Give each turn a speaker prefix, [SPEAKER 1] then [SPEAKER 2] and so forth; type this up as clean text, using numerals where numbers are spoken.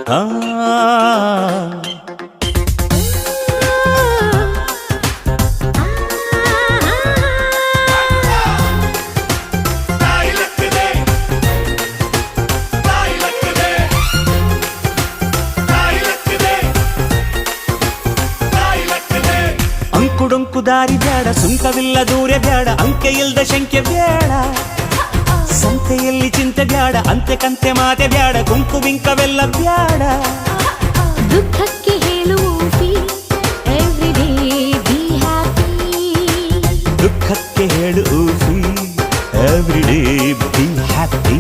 [SPEAKER 1] ಆ ಅಂಕುಡೊಂಕು ದಾರಿ ಬ್ಯಾಡ, ಸುಂಕವಿಲ್ಲ ದೂರ ಬ್ಯಾಡ, ಅಂಕೆ ಇಲ್ದ ಶಂಕೆ ಬ್ಯಾಡ, ಸಂತೆಯಲ್ಲಿ ಚಿಂತೆ ಬ್ಯಾಡ, ಅಂತೆ ಕಂತೆ ಮಾತೆ ಬ್ಯಾಡ, ಗುಂಪು ಬಿಂಕವೆಲ್ಲ ಬ್ಯಾಡ.
[SPEAKER 2] ದುಃಖಕ್ಕೆ ಹೇಳುವ ಎವ್ರಿಡೇ ಬಿ ಹ್ಯಾಪಿ,
[SPEAKER 1] ದುಃಖಕ್ಕೆ ಹೇಳು ಎವ್ರಿಡೇ ಬಿ ಹ್ಯಾಪಿ.